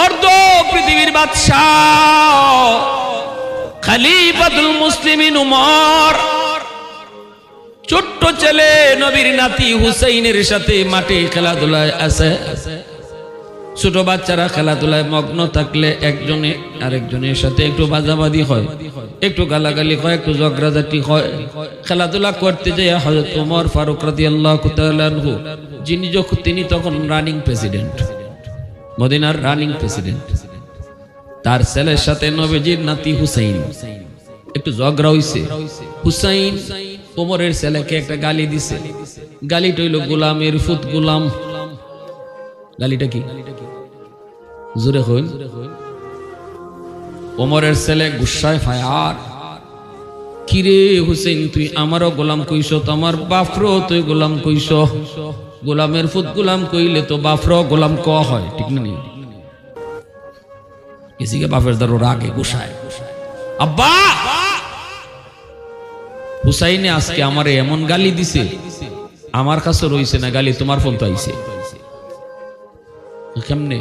অর্ধ পৃথিবীর বাদশা খলিফাতুল মুসলিমিন উমর ছোট্ট ছেলে নবীর নাতি হুসাইনের সাথে মাঠে খেলাধুলায় আছে। ছোট বাচ্চারা খেলাধুলায় মগ্ন থাকলে একজনে আরেকজনের সাথে একটু বাজাবাজি হয়, একটু গালাগালি হয়, একটু ঝগড়াঝাটি হয়। খেলাধুলা করতে যেয়ে হযরত ওমর ফারুক রাদিয়াল্লাহু তাআলা আনহু তিনি তখন রানিং প্রেসিডেন্ট, মদিনার রানিং প্রেসিডেন্ট। তার ছেলের সাথে নবীজির নাতি হুসাইন একটু ঝগড়া হইছে। হুসাইন ওমরের ছেলেকে একটা গালি দিছে। গালিটা হইল গোলামের ফুত গোলাম। গালিটা কি? জোরে হইল। ওমরের ছেলে গুসায় ফায়ার, কিরে হুসেন তুই আমারও গোলাম কইস, তোমার বাফরো তুই গোলাম কইস। গোলামের ফুত গোলাম কইলে তো বাফরো গোলাম ক হয়, ঠিক না? কিসিকে বাপের দারো রাগে গুসায়। আব্বা হুসাইনে আজকে আমারে এমন গালি দিছে, আমার কাছে রইছে না গালি, তোমার ফোন তো আইছে। কেমনে?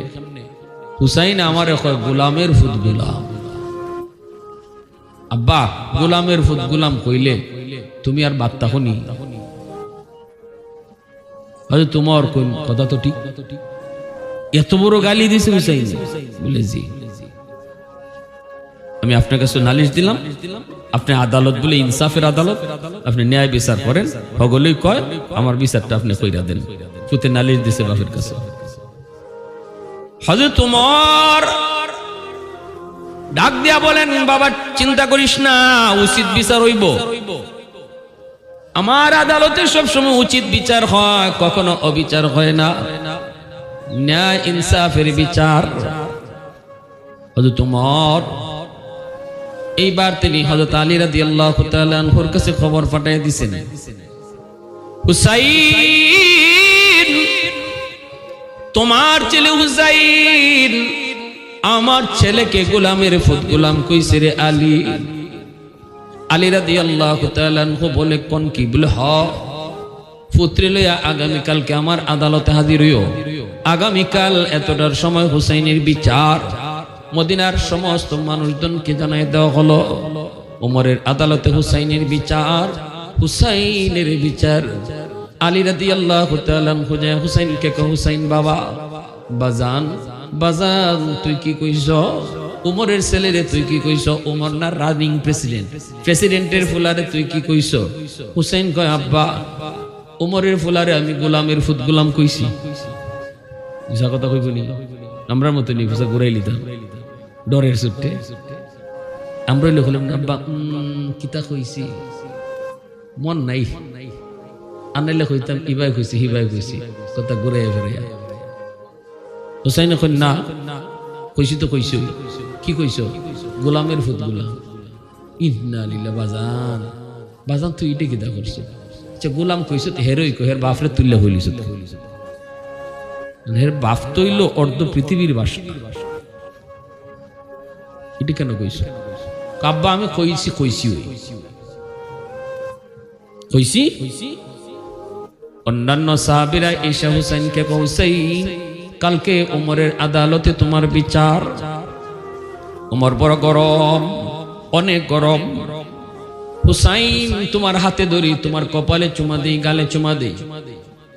হুসাইন আমারে কয় গোলামের ফুত গোলাম। আব্বা গোলামের ফুত গোলাম কইলে তুমি আর বার্তা হনি, হয়তো তোমার কোন কথা তো ঠিক। এত বড় গালি দিছে হুসাইন। বলে জি, আমি আপনার কাছে নালিশ দিলাম, আপনি আদালত বলে ইনসাফের আদালত, আপনি ন্যায় বিচার করেন। সকলেই কয় আমার বিচারটা আপনি কইরা দেন। ফুতে নালিশ দিছে বাপের কাছে। হযরত ওমর ডাক দিয়া বলেন, বাবা চিন্তা করিস না, উচিত বিচার হইব। আমার আদালতে সবসময় উচিত বিচার হয়, কখনো অবিচার হয় না, ন্যায় ইনসাফের বিচার। হযরত ওমর এইবার তিনি হযরত আলী রাদিয়াল্লাহু তাআলা আনহুর কাছে খবর পাঠিয়ে দিয়েছেন, হুসাইন তোমার ছেলে হুসাইন আমার ছেলেকে গোলামের ফুত গোলাম কইছে রে আলী। আলী রাদিয়াল্লাহু তাআলা আনহু বলে কোন কি? বলে হ, পুত্রে লইয়া আগামীকালকে আমার আদালতে হাজির হইও। আগামীকাল এতটার সময় হুসাইনের বিচার মদিনার সমস্ত মানুষজনকে জানাই দেওয়া হলো। ওমরের আদালতে হুসাইনের বিচার, হুসাইনের বিচার। আলী রাদিয়াল্লাহু তাআলা আনহু হুসাইনকে কয়, হুসাইন বাবা, বাজান বাজান তুই কি কইছ? ওমরের ছেলেরে তুই কি কইছ? ওমর না রানিং প্রেসিডেন্ট, প্রেসিডেন্টের ফুলারে তুই কি কইছ? হুসাইন কয়, আব্বা ওমরের ফুলারে আমি গোলামের ফুত গোলাম কইছি। যা কথা কইব নি, আমরা মতো নি ফুসা ঘুরাই লিতাম ডরের সুটে। আমরা হলাম না আব্বা কিতা কইছি মন নাই, আনাইলে কইতাম ইবাই কইছি হিবাই কইছি, কথা ঘুরাই ফিরে। হুসাইন কই না, কইছি তো কইছো। কি কইছ? গোলামের ফুত গোলাম। ইন্না লিল্লাহ। বাজান বাজান তুই এটা কিতা করছ? আচ্ছা গোলাম কইছ তো হেরই কই, হের বাপরে তুললে হইলিস তো। হের বাপ তৈল অর্ধ পৃথিবীর বাসা, এটা কেন কইছ? কাব্বা আমি কইছি কইছি কইছি। অন্যান্য সাহাবীরা এসে হুসাইনকে হুসাইন কালকে ওমরের আদালতে তোমার বিচার। ওমর বড় গরম, অনেক গরম। হুসাইন তোমার হাতে ধরি, তোমার কপালে চুমা দেই, গালে চুমা দেই।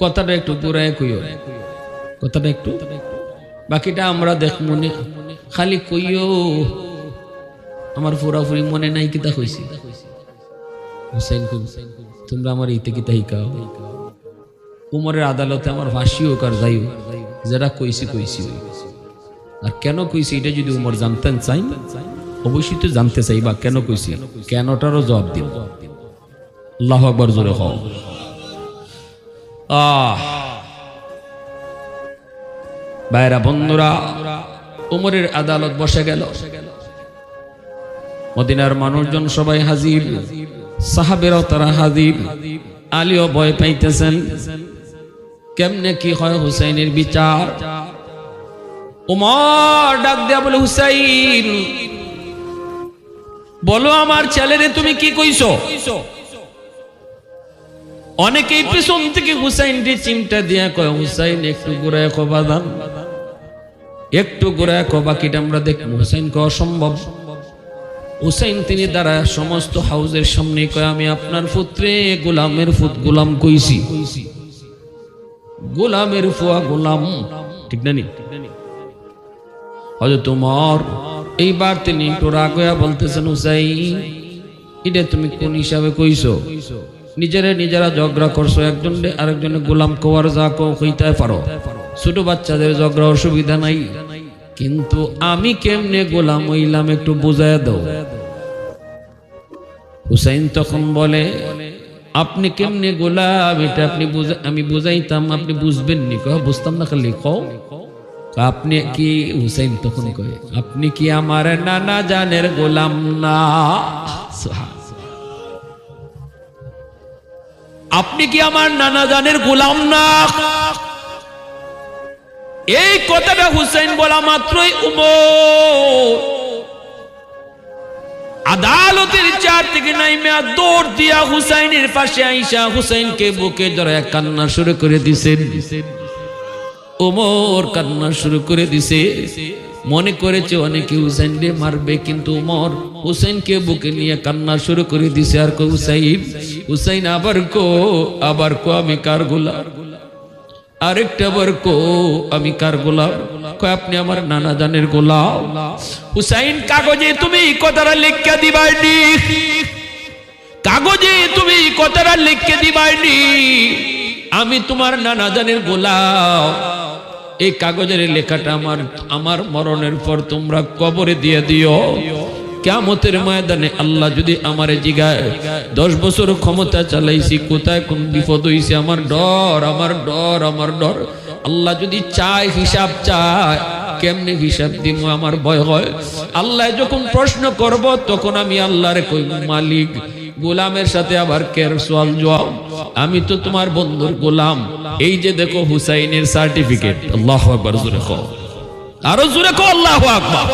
কথাটা একটু পুরায় কইও, কথাটা একটু, বাকিটা আমরা দেখ মনে খালি কইও। আমার পুরাপুরি মনে নাই কিতা কইছি। হুসাইন তোমরা আমার ইতে কিতা হিকাও। উমরের আদালতে আমার ফাঁসি হোক আর যাই হোক, যারা কইছি কইছি। আর কেন কইছি এটা যদি উমর জানতেন চাই, অবশ্যই তো জানতে চাইবা কেন কইছি, কেনটারও জবাব দিন। আল্লাহু আকবার জোরে হও। ভাইরা বন্ধুরা, উমরের আদালত বসে গেল। মদিনার মানুষজন সবাই হাজির, সাহাবেরাও তারা হাজির। আলীও ভয় পাইতেছেন, কেমনে কি হয় হুসাইনের বিচার। উমর ডাক দেয়া বলে, হুসাইন বলো আমার ছেলেরে তুমি কি কইছো? অনেকেই পিছন থেকে হুসাইনকে চিমটা দিয়া কয়, হুসাইন একটু ঘুরায় কবাদান, একটু ঘুরে কো বাকিটা আমরা দেখবো। হুসাইন কে অসম্ভব। হুসাইন তিনি দ্বারা সমস্ত হাউজের সামনে কয় আমি আপনার পুত্রে গোলামের ফুত গোলাম কইছি, গোলামের ফুয়া গোলাম, ঠিক না নি? হযরত ওমর এইবার তিনি একটু রাগ হইয়া বলতেছেন হুসাইন এটা তুমি কোন হিসাবে কইছো? নিজেরা ঝগড়া করছো, একজনে আরেকজনে গোলাম কোয়ার যা কইতে পারো, ছোট বাচ্চাদের ঝগড়া অসুবিধা নাই, কিন্তু আমি কেমনে গোলাম হইলাম একটু বুঝাইয়া দাও। হুসাইন তখন বলে আপনি কেমনে গোলাম এটা আমি বুঝাইতাম, আপনি বুঝবেন নি? কয় বুঝতাম না, খালি কও আপনি কি। হুসাইন তখন কয় আপনি কি আমার নানা জানের গোলাম না? আপনি কি আমার নানা জানের গোলাম না? এই কথাটা হুসাইন বলা মাত্রই উমর আদালতের চেয়ার থেকে নাইমা দৌড় দিয়া হুসাইনের পাশে আইসা হুসাইনকে বুকে জড়ায় কান্না শুরু করে দিছেন। ওমর কান্না শুরু করে দিছে। মনে করেছে অনেকে হুসাইনকে মারবে, কিন্তু ওমর হুসাইনকে বুকে নিয়ে কান্না শুরু করে দিছে। আর কো হুসাইন আবার কো আমি কার গোলাম? আরেকটা বার কো আমি কার গোলাম? কয় আপনি আমার নানা জানের গোলাম। হুসাইন কাগজে তুমি কথাটা লিখে দিবাইনি, কাগজে তুমি কথাটা লিখে দিবাইনি আমি তোমার নানা জানের গোলাম। এই কাগজের লেখাটা আমার মরণের পর তোমরা কবরে দিয়ে দিও। কিয়ামতের ময়দানে আল্লাহ যদি আমারে জিগায় 10 বছর ক্ষমতা চালাইছি, কোথায় কোন বিপদ হইছে, আমার ডর। আল্লাহ যদি চায় হিসাব চায়, কেমনে হিসাব দিব আমার ভয় হয়। আল্লাহ যখন প্রশ্ন করব তখন আমি আল্লাহরে কই মালিক গোলামের সাথে আবার কের সওয়াল জবাব, আমি তো তোমার বন্ধুর গোলাম। এই যে দেখো হুসাইনের সার্টিফিকেট। আল্লাহু আকবার, জোরে কও, আরো জোরে কও আল্লাহু আকবার।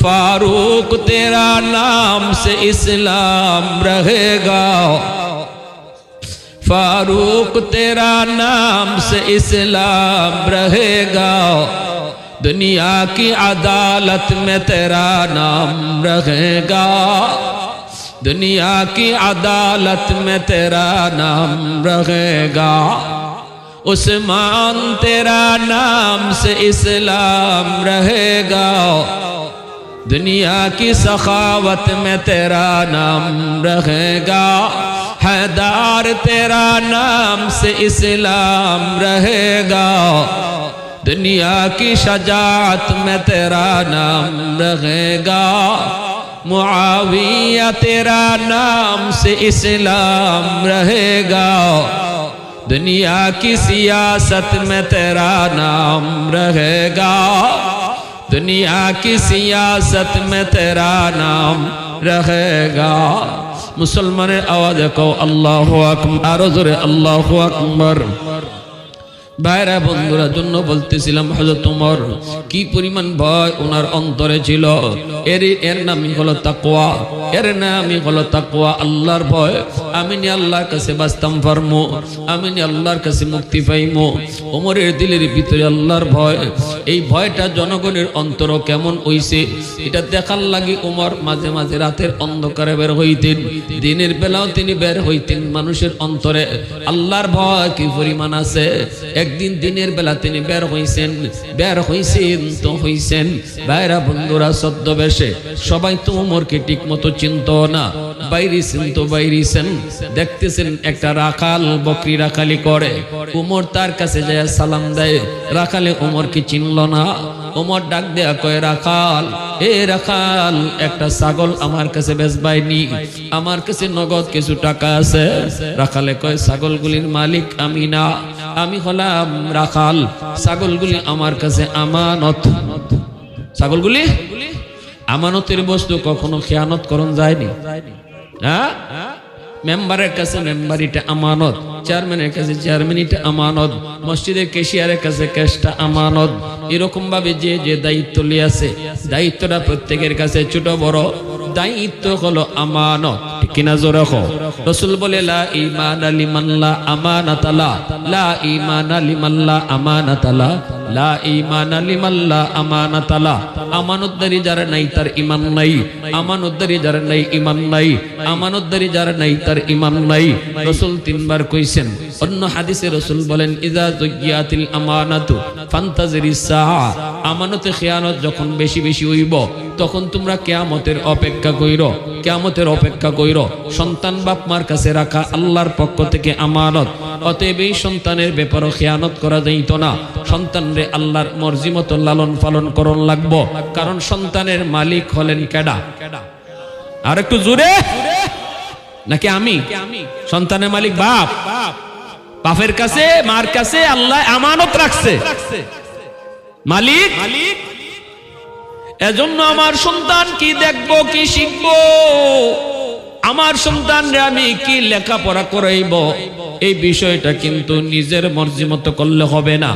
फारूक तेरा नाम से इस्लाम रहेगा, फारूक तेरा नाम से इस्लाम रहेगा, दुनिया की अदालत में तेरा नाम रहेगा, दुनिया की अदालत में तेरा नाम रहेगा, उस्मान तेरा नाम से इस्लाम रहेगा, दुनिया की सखावत में तेरा नाम रहेगा, हैदार तेरा नाम से इस्लाम रहेगा, दुनिया की शजाअत में तेरा नाम रहेगा, मुआविया तेरा नाम से इस्लाम रहेगा, दुनिया की सियासत में तेरा नाम रहेगा, दुनिया की सियासत में तेरा नाम रहेगा। मुसलमाনের আওয়াজে কও আল্লাহু আকবার, আরো জোরে আল্লাহু আকবার। ভাইরা বন্ধুরা জন্য বলতেছিলাম হযরত ওমর কি পরিমাণ ভয় ওনার অন্তরে ছিল। এর নামই হলো তাকওয়া, এর নামই হলো তাকওয়া, আল্লাহর ভয়। আমি নি আল্লাহর কাছে বাঁচতাম পারমু, আমি নি আল্লাহর কাছে মুক্তি পাইমু। ওমরের দিলের ভিতরে আল্লাহর ভয়, এই ভয়টা জনগণের অন্তর কেমন হইছে এটা দেখার লাগি ওমর মাঝে মাঝে রাতের অন্ধকারে বের হইতেন, দিনের বেলাও তিনি বের হইতেন। মানুষের অন্তরে আল্লাহর ভয় কি পরিমাণ আছে। একদিন দিনের বেলা তিনি বের হইছেন তো হইছেন। ভাইরা বন্ধুরা ছদ্মবেশে, সবাই তো ওমরকে ঠিক মতো চিনত না, বাইরেছেন দেখতেছেন একটা রাখাল বকরি রাখালি করে। ওমর তার কাছে যায় সালাম দেয়, রাখালে ওমরকে চিনল না। ওমর ডাক দেয়া কয় রাখাল, এ রাখাল একটা ছাগল আমার কাছে বেচবাইনি, আমার কাছে নগদ কিছু টাকা আছে। রাখালে কয় ছাগলগুলির মালিক আমি না, আমি হলাম রাখাল, ছাগলগুলি আমার কাছে আমানত। ছাগলগুলি আমানতের বস্তু, কখনো খেয়ানত করন যায়নি। হ্যাঁ, মেম্বারের কাছে মেম্বারিটা আমানত, চেয়ারম্যানের কাছে চেয়ারম্যানিটা আমানত, মসজিদের ক্যাশিয়ারের কাছে ক্যাশটা আমানত। এরকম ভাবে যে যে দায়িত্ব লিয়াছে, দায়িত্বটা প্রত্যেকের কাছে ছোট বড় দায়িত্ব হলো আমানত। ঠিক কিনা জোরে কও। রাসূল বলে লা ঈমানা লিমান লা আমানাতা লা, লা ঈমানা লিমান লা আমানাতা লা, লা ঈমানা লিমান লা আমানাতা লা, আমানতদারি যার নাই তার ঈমান নাই, আমানতদারি যার নাই ঈমান নাই, আমানতদারি যার নাই তার ঈমান নাই। রাসূল তিনবার কইছেন। অন্য হাদিসে রাসূল বলেন ইযা যুগিয়াতিল আমানাতু ফান্তাজিরিস সাআ, আমানতে খেয়ানত যখন বেশি বেশি হইব তখন তোমরা কিয়ামতের অপেক্ষা কইরো, কিয়ামতের অপেক্ষা কইরো। সন্তান বাপ মার কাছে রাখা আল্লাহর পক্ষ থেকে আমানত, অতএব এই সন্তানের ব্যাপারে খেয়ানত করা যাইতো না। সন্তানরে আল্লাহর মর্জি মতো লালন পালন করন লাগবো, কারণ সন্তানের মালিক হলেন কেডা? আর একটু জোরে নাকি আমি? সন্তানের মালিক বাপ, বাপের কাছে মার কাছে আল্লাহ আমানত রাখছে মালিক। এজন্য আমার সন্তান কি দেখবো, কি শিখবো, আমার সন্তানরে আমি কি লেখাপড়া করাইব, এই বিষয়টা কিন্তু নিজের মর্জি মতো করলে হবে না।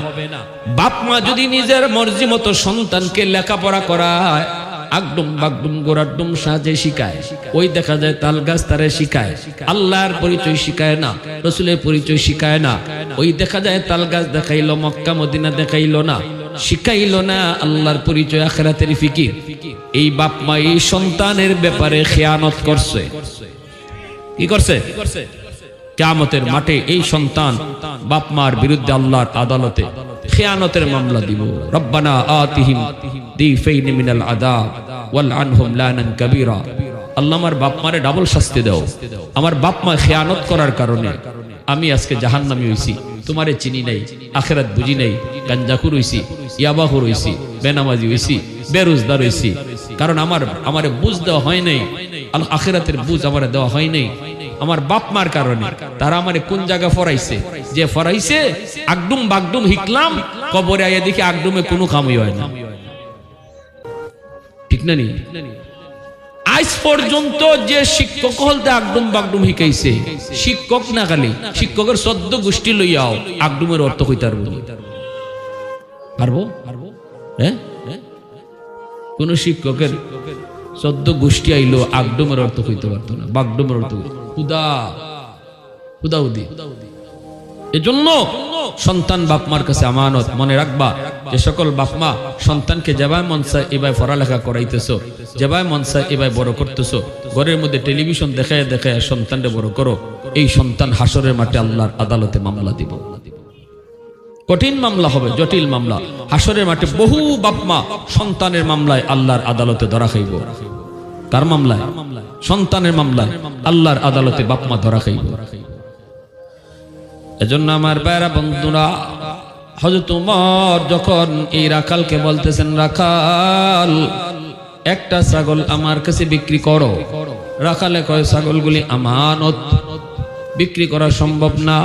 বাপ মা যদি নিজের মর্জি মতো সন্তানকে লেখাপড়া করায়, আগডুম বাগডুম গোড়াডুম সাজে শিখায়, ওই দেখা যায় তাল গাছ তারে শিখায়, আল্লাহর পরিচয় শিখায় না, রসুলের পরিচয় শিখায় না। ওই দেখা যায় তাল গাছ দেখাইলো, মক্কা মদিনা দেখাইলো না, শিখাইলো না আল্লাহর পরিচয়, আখিরাতের ফিকির। এই বাপ মা এই সন্তানের ব্যাপারে খেয়ানত করছে। কি করছে? কিয়ামতের মাঠে এই সন্তান বাপ মার বিরুদ্ধে আল্লাহর আদালতে খেয়ানতের মামলা দিব। রব্বানা আতিহিম দিফাইন মিনাল আযাব ওয়াল আনহুম লানান কাবীরা। আল্লাহ আমার বাপ মারে ডাবল শাস্তি দাও। আমার বাপ মা খেয়ানত করার কারণে আমি আজকে জাহান্নামী হইছি, তোমারে চিনি নাই, আখিরাত বুঝি নাই, গাঞ্জাখুর হইছি, ইয়াবাখুর হইছি, বেনামাজি হইছি, বেরোজগার হইছি। কারণ আমারে বুঝ দেওয়া হয় নাই, আখিরাতের বুঝ আমারে দেওয়া হয় নাই আমার বাপ মার কারণে। তারা আমারে কোন জায়গা ফরাইছে, যে ফরাইছে আগডুম বাগডুম হিকলাম, কবরে আইয়া দেখি আগডুমে কোনো কামই হয় না। ঠিক না নি? আজ পর্যন্ত যে শিক্ষক হলতে আগডুম বাগডুম হিকাইছে, শিক্ষক না খালি শিক্ষকের 14 গোষ্ঠী লইয়াও আগডুমের অর্থ কইতে পারবো? হ্যাঁ, কোন শিক্ষকের 14 গোষ্ঠী আইলো আগডুমের অর্থ কইতে পারতো না, বাগডুমের অর্থ হুদাউদি। এজন্য সন্তান বাপ মার কাছে আমানত। মনে রাখবা, যে সকল বাপ মা সন্তানকে যেভাবে মন চায় এভাবে পড়ালেখা করাইতেছো, যেভাবে মন চায় এভাবে বড় করতেছো, ঘরের মধ্যে টেলিভিশন দেখায় দেখায় সন্তানকে বড় করো, এই সন্তান হাসরের মাঠে আল্লাহর আদালতে মামলা দিব। কঠিন মামলা হবে, জটিল মামলা। হাসরের মাঠে বহু বাপ মা সন্তানের মামলায় আল্লাহর আদালতে ধরা খাইব। কার মামলায়? সন্তানের মামলায় আল্লাহর আদালতে বাপ মা ধরা খাইব। এজন্য আমার ভাইরা বন্ধুরা, হযরত ওমর যখন এই রাখালকে বলতেছেন, রাখাল একটা ছাগল আমার কাছে বিক্রি করো। রাখালে কয়, ছাগলগুলি আমানত, বিক্রি করা সম্ভব না।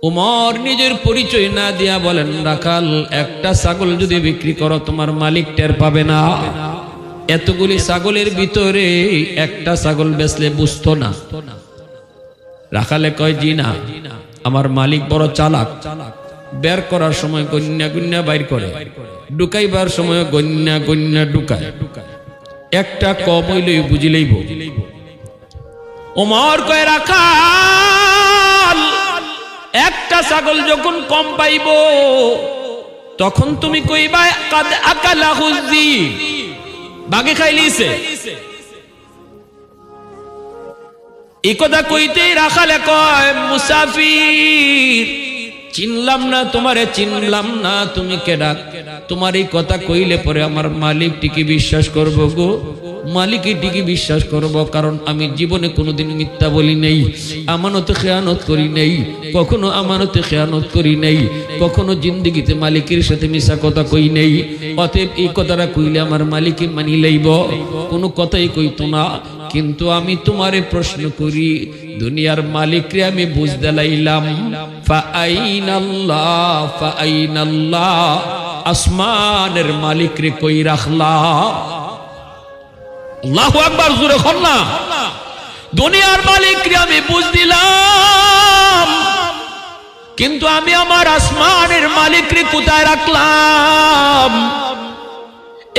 ওমর নিজের পরিচয় না দিয়া বলেন, রাখাল একটা ছাগল যদি বিক্রি করো তোমার মালিক টের পাবে না। এতগুলি ছাগলের ভিতরে একটা ছাগল বেচলে বুঝতো না। রাখালে কয়, জি না, আমার মালিক বড় চালাক, বের করার সময় গন্যা গন্যা বাইর করে, ঢুকাইবার সময় গন্যা গন্যা ঢুকায়, একটা কম হইলেই বুঝিলেইব। ওমর কয়, রাখাল একটা ছাগল যখন কম পাইব তখন তুমি কইবা কাদ আকালা হুজি, বাগে খাই লিছে। এই কথা কইতেই রাখালে কয়, মুসাফির চিনলাম না তোমারে, চিনলাম না, তুমি কেডা? তোমার এই কথা কইলে পরে আমার মালিক টিকি বিশ্বাস করব গো, মালিকই টিকি বিশ্বাস করব, কারণ আমি জীবনে কোনোদিন মিথ্যা বলি নাই, আমানতে খেয়ানত করি নাই, কখনো আমানতে খেয়ানত করি নাই, কখনো জিন্দেগিতে মালিকের সাথে মিশা কথা কই নাই। অতএব এই কথাটা কইলে আমার মালিকই মানি লইব, কোনো কথাই কইতো না। কিন্তু আমি তোমারে প্রশ্ন করি, দুনিয়ার মালিকরে আমি বুঝতে লাইলাম, ফাআইনাল্লাহ ফাআইনাল্লাহ, আসমানের মালিকরে কই রাখলা? আল্লাহু আকবার, জোরে বল না। দুনিয়ার মালিকরে আমি বুঝ দিলাম, কিন্তু আমি আমার আসমানের মালিকরে কোথায় রাখলাম?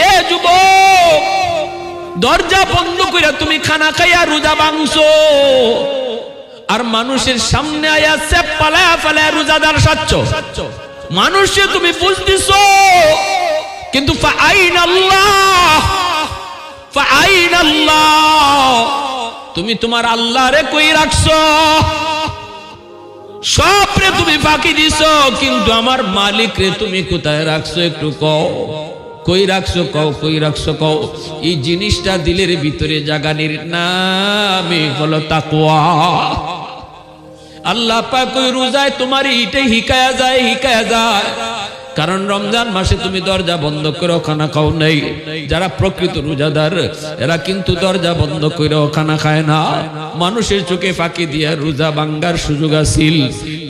এ যুবক, দরজা বন্ধ করে তুমি খানা খাইয়া রোজা ভাঙছো, আর মানুষের সামনে আয়া সেপ পালায়া পালায়া রোজাদার সাচ্ছ। মানুষে তুমি বুঝতেছো, কিন্তু তুমি তোমার আল্লাহরে কই রাখছো? সবরে তুমি ফাঁকি দিছো, কিন্তু আমার মালিক রে তুমি কোথায় রাখছো? একটু কও, কই রাখছো? কও, কই রাখছো? কও। এই জিনিসটা দিলের ভিতরে জাগানির নামই হলো তাকওয়া। আল্লাহ পাক ওই রোজায় তোমার এইটাই হিকায়া যায়। কারণ রমজান মাসে তুমি দরজা বন্ধ করে খানা খাও নাই। যারা প্রকৃত রোজাদার এরা কিন্তু দরজা বন্ধ করে খানা খায় না। মানুষের চোখে ফাঁকি দিয়ে রোজা ভাঙ্গার সুযোগ আছিল,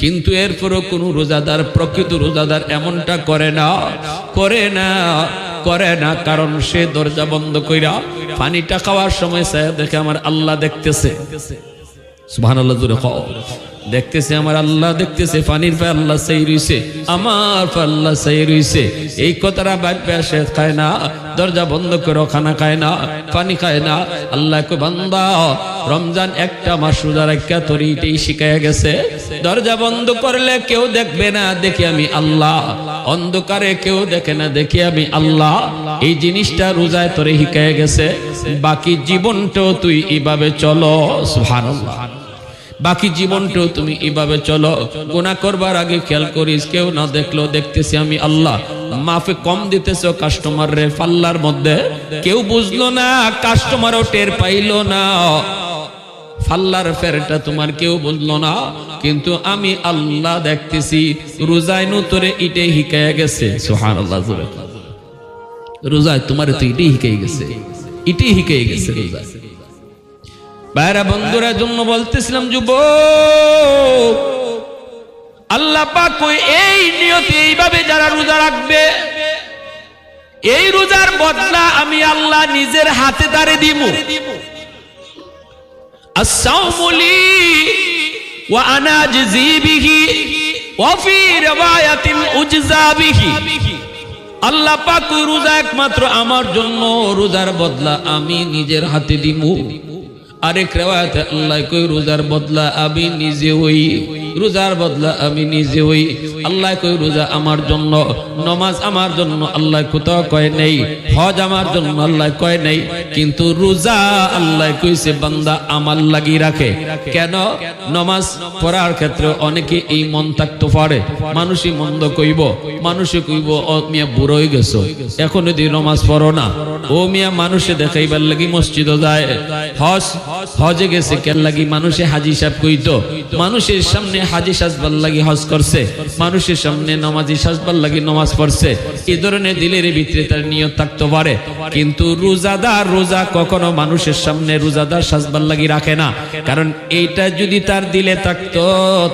কিন্তু এরপরও কোন রোজাদার, প্রকৃত রোজাদার এমনটা করে না, কারণ সে দরজা বন্ধ কইরা পানিটা খাওয়ার সময় দেখে আমার আল্লাহ দেখতেছে। সুবহানাল্লাহ, জোরে কও। দেখতেছে আমার আল্লাহ, দেখতেছে পানির পে আল্লাহ সেই রইছে, আমার পে আল্লাহ সেই রইছে। এই কথাটা বাইরে সে খায় না, দরজা বন্ধ করে খানা খায় না, পানি খায় না। আল্লাহ কো বান্দা, রমজান একটা মাস রোজা রাখা তোর এইটাই শিখাইয়া গেছে। দরজা বন্ধ করলে কেউ দেখবে না, দেখি আমি আল্লাহ। অন্ধকারে কেউ দেখে না, দেখি আমি আল্লাহ। এই জিনিসটা রোজায় তোরে শিখাইয়া গেছে। বাকি জীবনটাও তুই এইভাবে চলো। সুবহানাল্লাহ, বাকি জীবনটাও তুমি এইভাবে চলো। গুনাহ করবার আগে খেয়াল করিস, কেউ না দেখলো দেখতেছি আমি আল্লাহ। মাফে কম দিতেছ কাস্টমার রে পাল্লার মধ্যে, কেউ বুঝলো না, কাস্টমারও টের পাইলো না। ফাল্লার ফেরটা তোমার কেউ বুঝলো না, কিন্তু আমি আল্লাহ দেখতেছি। রোজায় নতরে ইটে হিকায়া গেছে। সুবহানাল্লাহ, রোজায় তোমার তো ইটে হিকাই গেছে, ইটে হিকাই গেছে রোজায়। বাইরা বন্ধুরা জন্য বলতেছিলাম, যুবক, আল্লাহ পাক কই এই নিয়তে এইভাবে যারা রোজা রাখবে, এই রোজার বদলা আমি আল্লাহ নিজের হাতে তারে দিমু। as-sawmu li wa ana ajzi bihi wa fi riwayatin ujza bihi। আল্লাহ পাক রোজা একমাত্র আমার জন্য, রোজার বদলা আমি নিজের হাতে দিমু। আরেক রিওয়ায়াতে আল্লাহ কই রোজার বদলা আমি নিজে হই, রোজার বদলা আমি নিজে হই। আল্লাহ কই রোজা আমার জন্য, নামাজ আমার জন্য আল্লাহ কোথাও কয় নাই, হজ আমার জন্য আল্লাহ কয় নাই, কিন্তু রোজা আল্লাহ কইছে বান্দা আমার লাগি রাখে। কেন? নামাজ পড়ার ক্ষেত্রে অনেকে এই মন থাকতে পারে, মানুষই মন্দ কইব, মানুষে কইব ও মিয়া বুড়ো হয়ে গেছো, এখন যদি নামাজ পড়ো না। ও মিয়া মানুষে দেখাইবার লাগি মসজিদে যায়, হজে গেছে কেন লাগি মানুষে হাজি সাহেব কইতো, মানুষের সামনে হাজি সাজবার লাগি হজ করছে, মানুষের সামনে নামাজি সাজবার লাগি নামাজ পড়ছে। এই ধরনের দিলের ভিতরে তার নিয়ত থাকতে পারে, কিন্তু রোজাদার রোজা কখনো মানুষের সামনে রোজাদার সাজবার লাগি রাখে না। কারণ এইটা যদি তার দিলে থাকতো,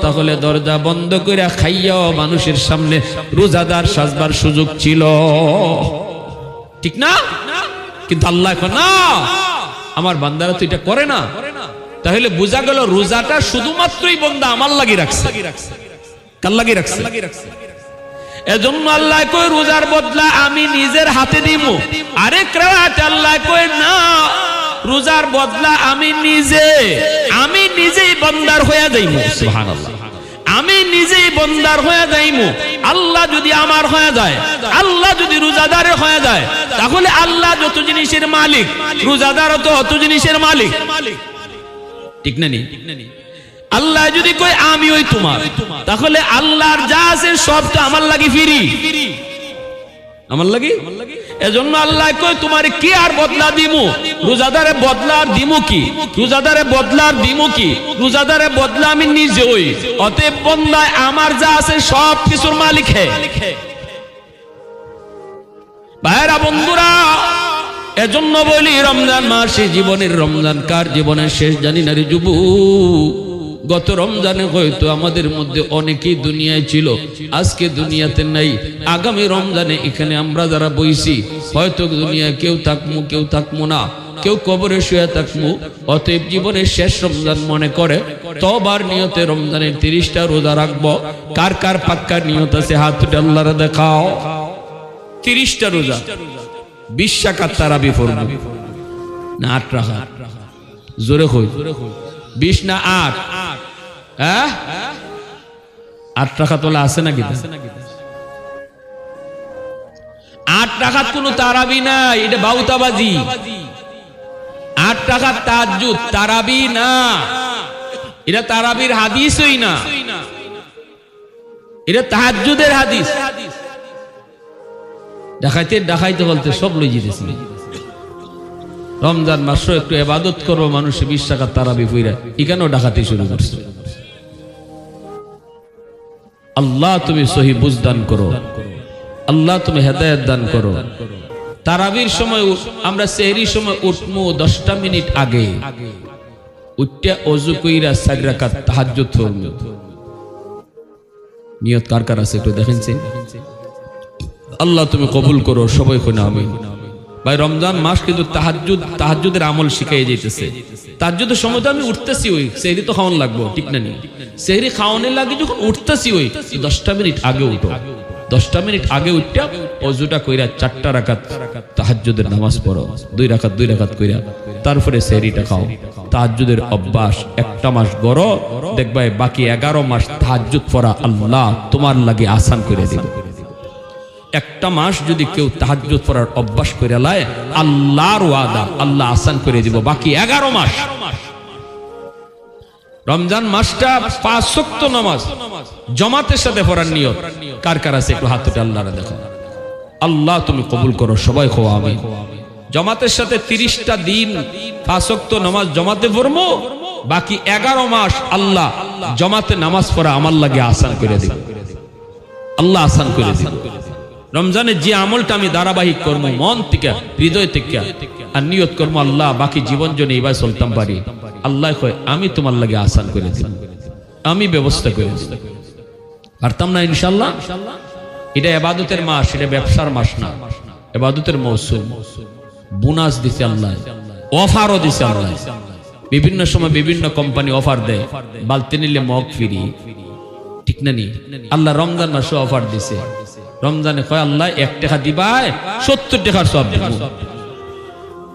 তাহলে দরজা বন্ধ করে খাইয়াও মানুষের সামনে রোজাদার সাজবার সুযোগ ছিল, ঠিক না? কিন্তু আল্লাহ এখন না, আমার বান্দারা তো এটা করে না। তাহলে বোঝা গেল রোজাটা শুধুমাত্রই বান্দা আমার লাগি রাখছে, কার লাগি রাখছে? এজন্য আল্লাহ কই রোজার বদলা আমি নিজের হাতে দিমু। আরেক রাতে আল্লাহ কই না, রোজার বদলা আমি নিজেই বান্দার হয়ে যাইমু। সুবহানাল্লাহ, আমি নিজেই বান্দার হয়ে যাইমু। আল্লাহ যদি আমার হয়ে যায়, আল্লাহ যদি রোজাদারের হয়ে যায়, তাহলে আল্লাহ যত জিনিসের মালিক, রোজাদারও তো অত জিনিসের মালিক, ঠিক না? আল্লাহ যদি কই আমি ওই তোমার, তাহলে আল্লাহর যা আছে সব তো আমার লাগি ফ্রি, আমার লাগি। এজন্য আল্লাহ কই তোমার কি আর বদলা দিমু? রোজাদারে বদলা দিমু কি? রোজাদারে বদলা দিমু কি? রোজাদারে বদলা আমি নিজে হই। অতএব বান্দা আমার যা আছে সব কিছুর মালিক হে। ভাইরা বন্ধুরা, এজন্য বলি রমজান মাসে জীবনের রমজান কার জীবনের শেষ জানি না রে যুবক। গত রমজানে হয়তো আমাদের মধ্যে অনেকেই দুনিয়ায় ছিল, আজকে দুনিয়াতে নাই। আগামী রমজানে এখানে আমরা যারা বইছি, হয়তো দুনিয়ায় কেউ থাকমু, কেউ থাকমু না, কেউ কবরে শুয়ে থাকমু। অতএব জীবনের শেষ রমজান মনে করে তওবার নিয়তে রমজানের 30টা রোজা রাখবো। কার কার পাক্কা নিয়ত আছে হাত উঠে আল্লাহরে দেখাও। 30টা রোজা, 20 রাকাত তারাবি পড়ব না 8 রাকাত? জোরে কই, 20 না 8? হ্যাঁ, 8 রাকাত তোলা আছে নাকি? 8 রাকাত কোনো তারাবি না, এটা বাউতাবাজি। 8 রাকাত তাহাজ্জুদ, তারাবি না, এটা তারাবির হাদিসই না, এটা তাহাজ্জুদের হাদিস। ডাকাইতে ডাকাইতে বলতে সব লই যেতেছি। রমজান মাসও একটু ইবাদত করবো, মানুষে 20 রাকাত তারাবি পড়া এখানেও ডাকাতি শুরু করছে। আল্লাহ তুমি সহি বুঝ দান করো, আল্লাহ তুমি হেদায়েত দান করো। তারাবির সময় আমরা সেহরির সময় উঠমু 10টা মিনিট আগে, উঠতে ওযু কইরা 4 রাকাত তাহাজ্জুদ পড়মু। নিয়ত কার কার আছে একটু দেখেন। আল্লাহ তুমি কবুল করো, সবাই কই না আমিন। ভাই রমজান মাস কিন্তু তাহাজ্জুদের আমল শিখাই যাইতেছে। তাহাজ্জুদের সময় তো আমি উঠতেছি, ওই সেহরি তো খাওয়ান লাগবো, ঠিক না? সেহরি খাওয়ানোর লাগে যখন উঠতেছি, ওই 10টা মিনিট আগে উঠো। 10টা মিনিট আগে উঠটা ওযুটা কইরা 4টা রাকাত তাহাজ্জুদের নামাজ পড়ো, 2 রাকাত কইরা, তারপরে সেহরিটা খাও। তাহাজ্জুদের অভ্যাস 1টা মাস গড়ো, দেখবা বাকি 11 মাস তাহাজ্জুদ পড়া আল্লাহ তোমার লাগে আসান করে দিবে। 1টা মাস যদি কেউ তাহাজ্জুদ পড়ার অভ্যাস করে লায়, আল্লাহর ওয়াদা, আল্লাহ আসান করে দিব বাকি 11 মাস। রমজান মাসটা 5 ওয়াক্ত নামাজ জামাতের সাথে পড়ার নিয়ত কার কার আছে একটু হাত তুলে আল্লাহরে দেখো। আল্লাহ তুমি কবুল করো, সবাই কও আমিন। জামাতের সাথে 30টা দিন 5 ওয়াক্ত নামাজ জামাতে পড়বো, বাকি 11 মাস আল্লাহ জামাতে নামাজ পড়া আমার লাগে আসান করে দিব, আল্লাহ আসান করে দিব। রমজানে যে আমলটা আমি ধারাবাহিক করবো মন থেকে, হৃদয় থেকে, আর নিয়ত করবো আল্লাহ বাকি জীবন জন্য এইভাবে চলতাম পারি, আল্লাহ কয় আমি তোমার লাগে আসান করে দিব, আমি ব্যবস্থা করে দিব। পারতাম না ইনশাআল্লাহ? এটা ইবাদতের মাস, এটা ব্যবসার মাস না, ইবাদতের মৌসুম। বোনাস দিছে আল্লাহ, অফারও দিছে আল্লাহ। বিভিন্ন সময় বিভিন্ন কোম্পানি অফার দেয়, বালতি নিলে মগ ফ্রি, ঠিক না? আল্লাহ রমজান মাসে অফার দিছে। রমজানে কয় আল্লাহ 1 টাকা দিবাই 70 টাকার সওয়াব দিব।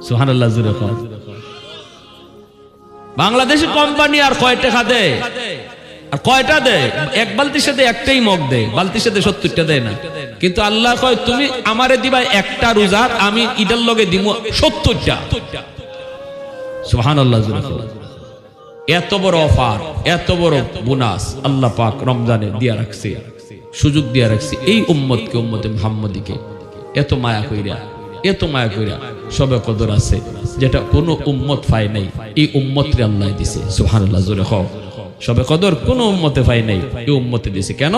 সুবহানাল্লাহ জোরে কও। বাংলাদেশি কোম্পানি আর কয় টাকা দেয়? আর কয়টা দেয়? 1 বালতির সাথে 1টাই মগ দেয়, বালতির সাথে 70টা দেয় না। কিন্তু আল্লাহ কয় তুমি আমারে দিবাই 1টা রোজার, আমি ইটার লগে দিব 70টা। সুবহানাল্লাহ জোরে কও। এত বড় অফার, এত বড় বোনাস আল্লাহ পাক রমজানে দিয়া রাখছে, সুযোগ দিয়া রাখছে এই উম্মতকে, উম্মতে মুহাম্মদীকে। এত মায়া কইরা সবে কদর আছে যেটা কোন উম্মত পায় নাই, এই উম্মতরে আল্লাহ দিছে। সুবহানাল্লাহ জোরে কও। সবে কদর কোন উম্মতে পায় নাই, এই উম্মতে দিছে। কেন?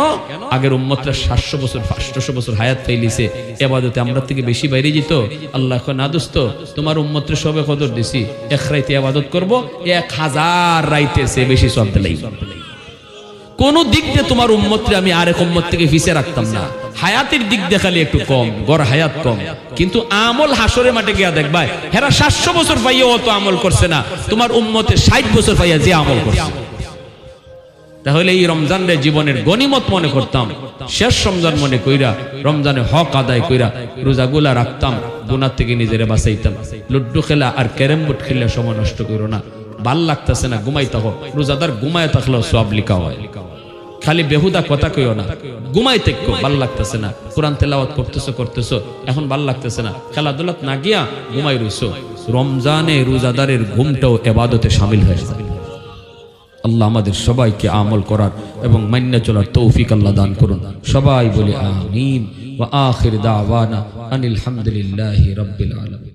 আগের উম্মতরা 700 বছর 800 বছর হায়াত পাইলিছে, ইবাদতে আমরা থেকে বেশি বাইরে যেত। আল্লাহ কয় না দোস্ত, তোমার উম্মতরে সবে কদর দিছি, 1 রাইতে ইবাদত করব, 1000 রাইতে সে বেশি সওয়াব দিলাই। কোন দিক দিয়ে তোমার উম্মতরে আমি আরেক উম্মত থেকে পিছিয়ে রাখতাম না। হায়াতের দিক দেখালে একটু কম, গড় হায়াত কম, কিন্তু আমল হাসরে মাঠে গিয়া দেখবা হেরা 700 বছর পাইয়া অত আমল করছে না, তোমার উম্মতে 60 বছর পাইয়া যে আমল করছে। তাহলে এই রমজানের জীবনের গনিমত মনে করতাম, শেষ রমজান মনে কইরা রমজানে হক আদায় কইরা রোজাগুলা রাখতাম, গুনাহ থেকে নিজেরে বাঁচাইতাম। লুড্ডু খেলা আর ক্যারাম বোর্ড খেললে সময় নষ্ট করো না। ভাল লাগতেছে না, ঘুমাই থাকো। রোজাদার ঘুমায় থাকলেও সওয়াব লিখা হয়। খালি বেহুদা কথা কইও না, ঘুমাই থাকো, ভাল লাগতেছে না। কোরআন তেলাওয়াত করতেছো, এখন ভাল লাগতেছে না, খেলাধুলাত না গিয়া ঘুমাই রইছো। রমজানে রোজাদারের ঘুমটাও ইবাদতে শামিল হয়ে যায়। আল্লাহ আমাদের সবাইকে আমল করার এবং মান্য চলার তৌফিক আল্লাহ দান করুন। সবাই বলি আমিন। ওয়া আখির দাওয়ানা আনিল হামদুলিল্লাহি রাব্বিল আলামিন।